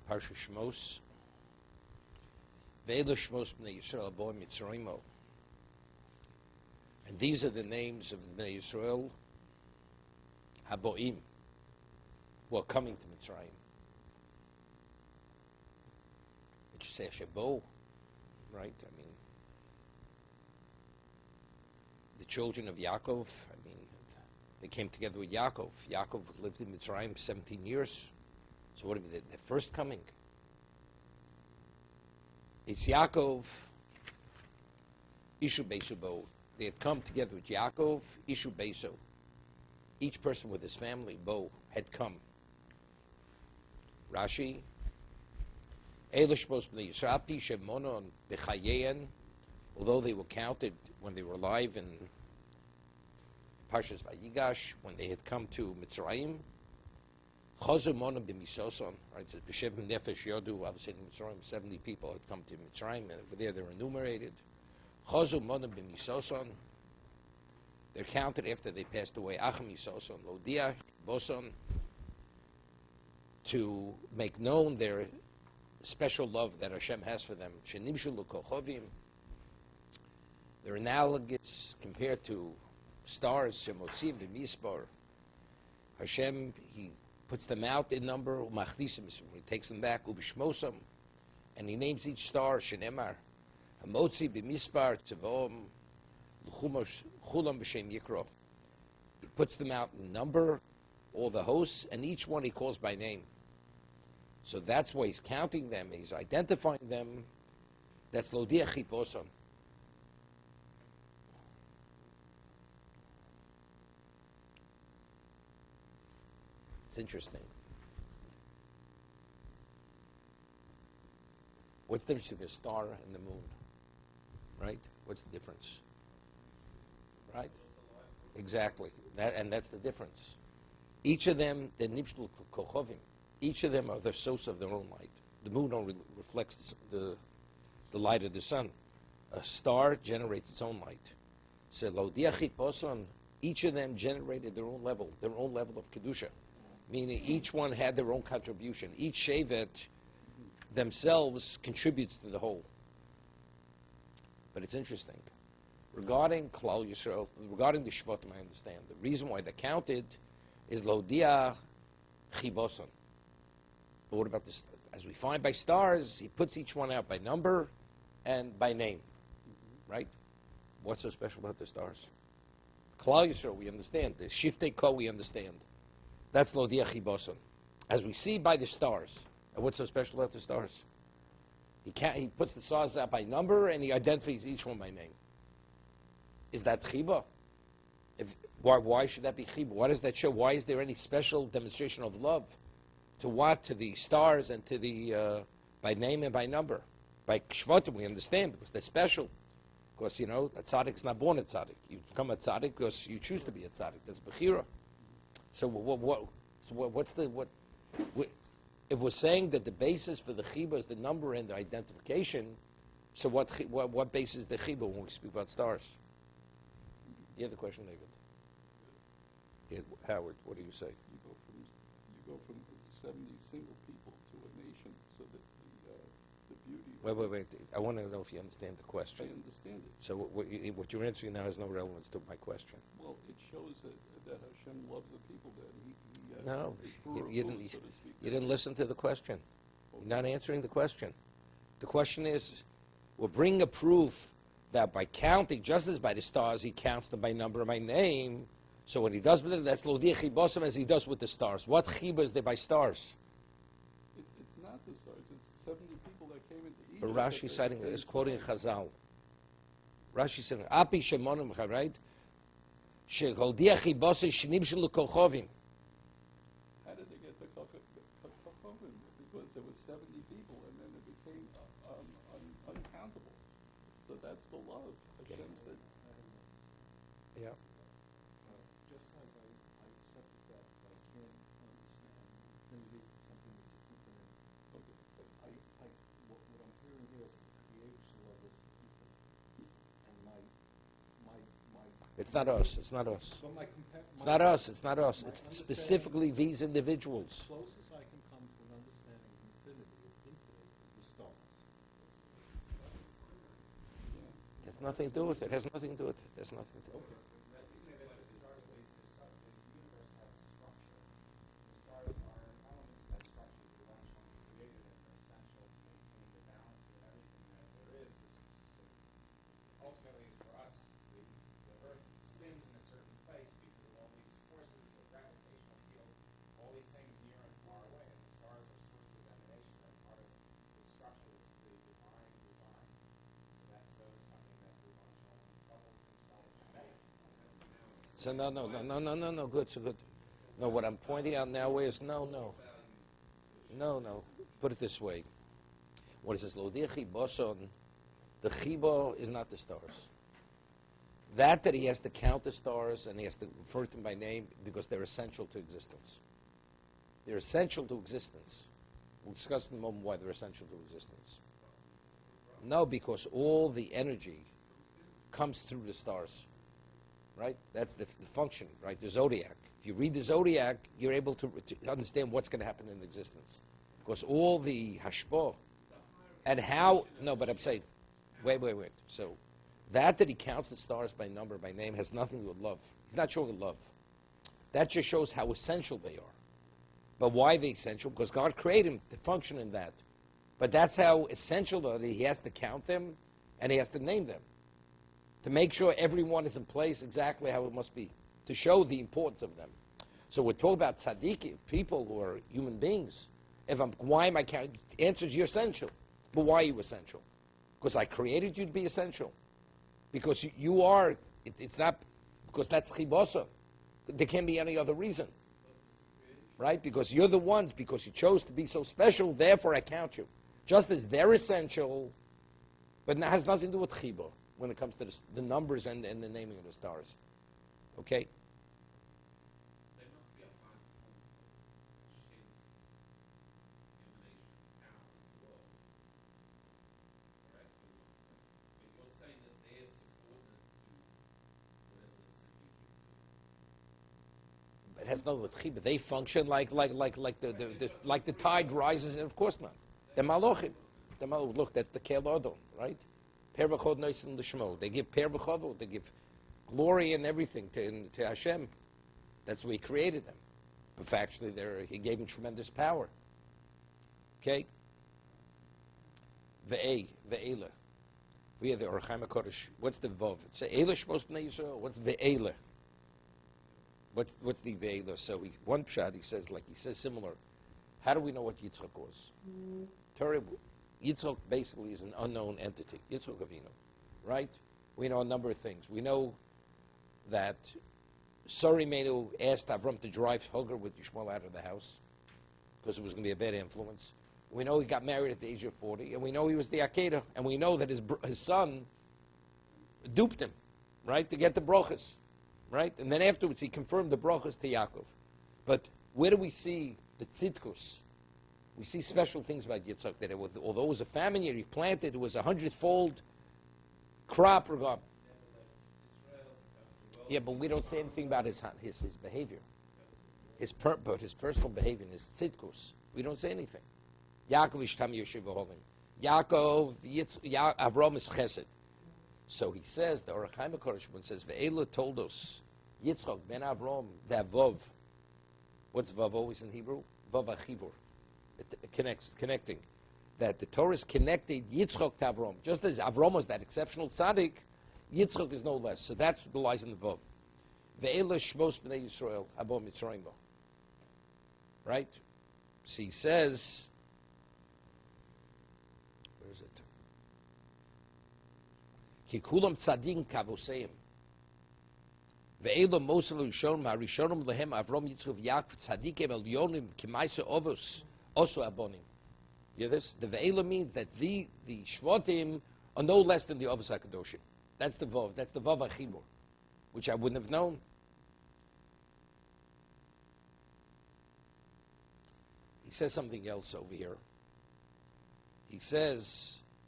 parshas Shemos. Ve'elu Shemos b'nei Yisrael bo Mitzrayimo. And these are the names of the Bnei Yisrael Haboim, who are coming to Mitzrayim. It should say Shebo, right? I mean, the children of Yaakov, I mean, they came together with Yaakov. Yaakov lived in Mitzrayim 17 years. So what do you mean? They're first coming. It's Yaakov, Ishu Besu Bo. They had come together with Yaakov, Ishu Beso. Each person with his family, Bo, had come. Rashi, although they were counted when they were alive in parshas Vayigash, when they had come to Mitzrayim, right? It says B'Shev Nefesh Yodu. Obviously in Mitzrayim, 70 people had come to Mitzrayim, and over there they're enumerated. Chazu Monam b'Misoson. They're counted after they passed away. Achim Misoson Lodia Boson, to make known their special love that Hashem has for them. Shenimshu L'Kochovim. They're analogous compared to stars. Shemotziv B'Mispar. Hashem, He puts them out in number. Umachlisim, He takes them back. Ubishmosam, and He names each star Shenemar. Hamotzi B'Mispar Tzevom Chulam B'Shem Yikro. He puts them out in number, all the hosts, and each one He calls by name. So that's why He's counting them. He's identifying them. That's Lodia Chiposon. It's interesting. What's the difference between a star and the moon? Right? What's the difference? Right? Exactly. That's the difference. Each of them, they're nibshlu kochovim. Each of them are the source of their own light. The moon only reflects the light of the sun. A star generates its own light. So Lodiachit Boson, each of them generated their own level of kedusha. Meaning each one had their own contribution. Each shevet themselves contributes to the whole. But it's interesting. Regarding Klal Yisrael, regarding the Shvatim, I understand. The reason why they're counted is Lodia Chiboson. But what about this? As we find by stars, He puts each one out by number and by name. Right? What's so special about the stars? Klal Yisrael, we understand. The Shiftei Ko, we understand. That's Lodia Chiboson. As we see by the stars. And what's so special about the stars? He puts the stars out by number and He identifies each one by name. Is that chiba? Why should that be chiba? What does that show? Why is there any special demonstration of love? To what? To the stars and to the by name and by number. By shvatim we understand because they're special. Because a tzaddik's not born a tzaddik. You become a tzaddik because you choose to be a tzaddik. That's bechira. So what's if we're saying that the basis for the chiba is the number and the identification, so what basis is the chiba when we speak about stars? You have the question, David. Yeah, Howard, what do you say? You go from 70 single people to a nation, so that the beauty. Wait. I want to know if you understand the question. I understand it. So what you're answering now has no relevance to my question. Well, it shows that Hashem loves the people that He no, you didn't listen to the question. Okay. You're not answering the question. The question is, we're bringing a proof that by counting, just as by the stars, He counts them by number and by name. So when He does with it, that's Lodi Chibosim as He does with the stars. What chiba is there by stars? It's not the stars. It's 70 people that came into Egypt. But Rashi citing is quoting Chazal. Rashi saying, "Api shemonim right? Sheholdi Chibosim shnibshelu kochovim." How did they get the kochovim? Because there were 70 people, and then it became uncountable. So that's the love. Hashem said. Yeah. Just like I accepted that, but I can't understand. Maybe something that's infinite. Okay. But what I'm hearing here is the Creator's love is infinite, and my. It's not us. It's not us. But It's not us. It's not us. It's specifically these individuals. As close as I can come to an understanding in vicinity of infinite is the stars. It has nothing to do with it. It has nothing to do with it. There's nothing to do with it. So no, good, so good. No, what I'm pointing out now is no. Put it this way. What is this? Lodichi boson. The chibo is not the stars. That he has to count the stars and he has to refer to them by name because they're essential to existence. They're essential to existence. We'll discuss in a moment why they're essential to existence. No, because all the energy comes through the stars. Right? That's the function, right? The zodiac. If you read the zodiac, you're able to understand what's going to happen in existence. Because all the hashpah and how, no, but I'm saying, wait. So that he counts the stars by number, by name, has nothing to do with love. He's not showing love. That just shows how essential they are. But why are they essential? Because God created him to function in that. But that's how essential they are that he has to count them and he has to name them. To make sure everyone is in place exactly how it must be, to show the importance of them. So we're talking about tzaddikim, people who are human beings. Why am I counting? The answer is you're essential. But why are you essential? Because I created you to be essential. Because you are, it's not, because that's chibosa. There can't be any other reason. Right? Because you're the ones, because you chose to be so special, therefore I count you. Just as they're essential, but it has nothing to do with chibo when it comes to the numbers and the naming of the stars. Okay? There must be a high form of shape, emanation, power in the world. Correct? Or not? I mean, you're saying that they're subordinate to whatever the Siddiqim do. It has nothing to do with chibo. They function like the tide rises, and of course not. The malochim. Look, that's the Kel Adon, right? Per v'chod noisin l'shmo. They give per v'chavod. They give glory and everything to Hashem. That's why He created them. But actually, He gave them tremendous power. Okay. Ve'ela. We have the Orchaim HaKodesh. What's the Vav? It's Ve'ela Shmos Bnei Yisrael. What's Ve'ela? What's the Ve'ela? So one pshat, he says similar. How do we know what Yitzchak was? Terrible. Yitzchak basically is an unknown entity. Yitzchak Avinu, right? We know a number of things. We know that Sari Menu asked Avram to drive Hagar with Yishmael out of the house because it was going to be a bad influence. We know he got married at the age of 40, and we know he was the Akedah, and we know that his son duped him, right, to get the brachas, right? And then afterwards he confirmed the brachas to Yaakov. But where do we see the tzidkus? We see special things about Yitzchak, that although it was a famine year, he planted, it was 100-fold crop. Yeah, but we don't say anything about his behavior. His personal behavior, his tzidkus. We don't say anything. Yaakov ishtam yoshev v'holim. Yaakov, Avram is chesed. So he says, the Orchaim HaKodesh says, Ve'ela told us, Yitzchak ben Avram, that Vav. What's Vav always in Hebrew? Vav achivur. It connecting. That the Torah is connected Yitzchak to Avram. Just as Avram was that exceptional tzaddik, Yitzchak is no less. So that's what lies in the Vav. Ve'ela Shemos Bnei Yisrael Abo Mitzrayim. Right? So he says, where is it? Ki kulam tzadim kavoseim. Ve'ela Mosel Yishonim HaRishonim Lehem Avram Yitzchak Yaakov Tzadikim El Yonim Kimaisa Ovos Also Abonim. You hear this? The Ve'ela means that the Shvatim are no less than the Ovos HaKadoshim. That's the Vav. That's the Vav HaChibur, which I wouldn't have known. He says something else over here. He says,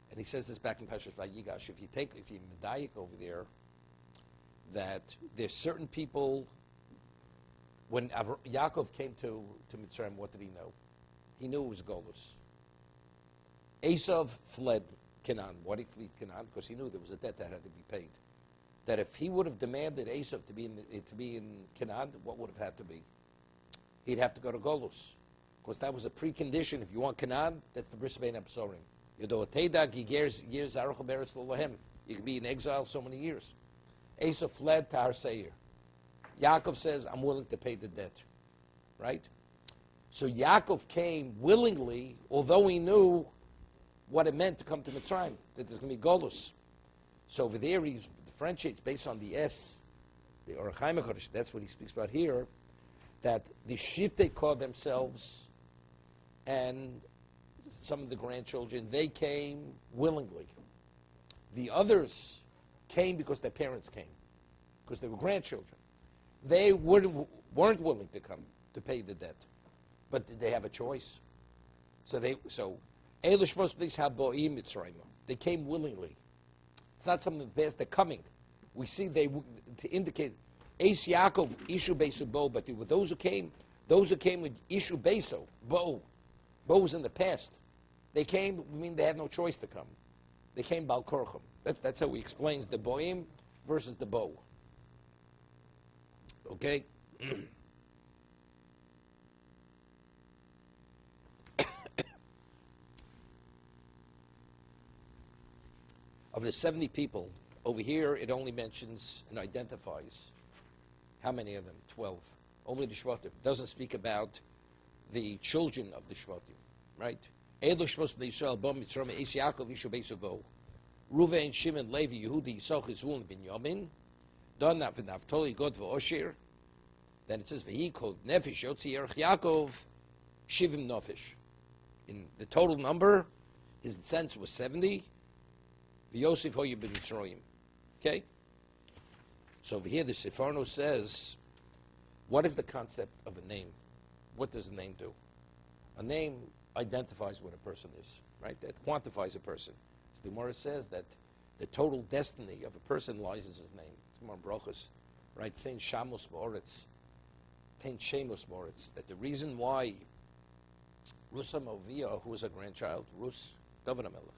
and he says this back in Parshas Vayigash, if you medayik over there, that there's certain people, when Yaakov came to Mitzrayim, what did he know? He knew it was Golus. Esav fled Canaan. Why did he flee Canaan? Because he knew there was a debt that had to be paid. That if he would have demanded Esav to be in Canaan, what would have had to be? He'd have to go to Golus. Because that was a precondition. If you want Canaan, that's the Bris Bein Absorim. You can be in exile so many years. Esav fled to Har Seir. Yaakov says, I'm willing to pay the debt. Right? So Yaakov came willingly, although he knew what it meant to come to Mitzrayim, that there's going to be Golus. So over there he differentiates based on the S, the Orach Chaim HaKadosh, that's what he speaks about here, that the Shiftei Kor themselves and some of the grandchildren, they came willingly. The others came because their parents came, because they were grandchildren. They weren't willing to come to pay the debt, but did they have a choice? So Eilu Shmos B'nei Haboim Mitzrayim. They came willingly. It's not something that's they're coming. We see to indicate Eis Yaakov Ishu Beisu Bo, but with those who came with Ishu Beisu Bo. Bo was in the past. They came, I mean they had no choice to come. They came Bal Korcham. That's how he explains the Boim versus the Bo. Okay? Of the 70 people, over here it only mentions and identifies how many of them? 12. Only the Shvatim. It doesn't speak about the children of the Shvatim, right? Eilu Shmos B'nei Yisrael Bo Mitzrayim Eis Yaakov Ishu Beisu Bo Ruvain Shimon Levi Yehudi Yisachar Zvulun Binyamin Dan Naphtali Gad VeOsher. Then it says V'hi Kol Nefesh Yotzi Yerech Yaakov Shivim Nefesh. In the total number, his descendants was 70. V'Yosef Hoye B'Mitzrayim. Okay? So over here the Sefarno says, what is the concept of a name? What does a name do? A name identifies what a person is, right? That quantifies a person. So the Gemara says that the total destiny of a person lies in his name. It's more brachas, right? Saying Shamos Moritz, saying Shemos Moritz. That the reason why Rusa Movia, who was a grandchild, Rus David HaMelech,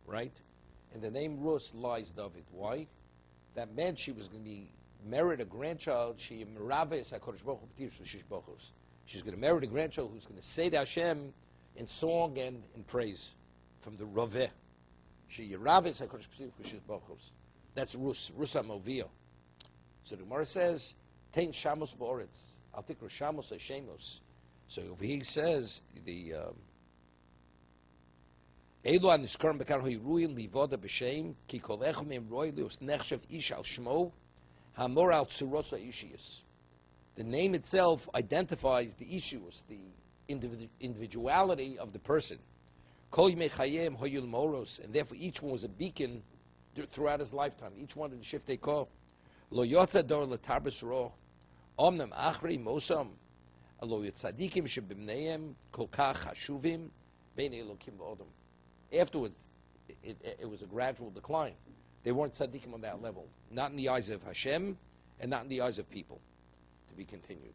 right? In the name Rus lies David. Why? That meant she was going to be married a grandchild. She meraves HaKadosh Baruch Hu b'tirus v'shish bachos. She's going to marry a grandchild who's going to say to Hashem in song and in praise from the Raveh. She yeraves HaKadosh b'tirus v'shish bachos. That's Rus HaMovia. So the Gemara says, Tein Shamos Ba'oretz. I'll think Shamos or Shemos. So over here he says the Elu Anishkarim Bekar Hoyruin Livoda B'Shem Ki Kol Echum Im Roy Leus Nechshav Ish Al Shmo Hamor Al Tzurosa Ishius. The name itself identifies the issues, the individuality of the person. Kol Yimei Chayim Hoyul Moros, and therefore each one was a beacon throughout his lifetime. Each one of the Shiftei Kor. Lo Yotza Dor L'Tarbes Ro Omnam Achri Mosam Alo Yitzadikim Shebimneim Kol Kach Hashuvim Bein Elokim V'Odom. Afterwards, it was a gradual decline. They weren't tzaddikim on that level. Not in the eyes of Hashem, and not in the eyes of people. To be continued.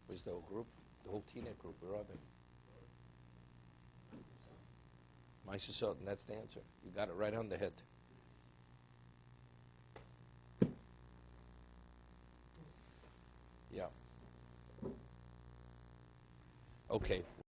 Where's the whole group? The whole teenage group, where are they? Maisa Sotin, that's the answer. You got it right on the head. Yeah. Okay.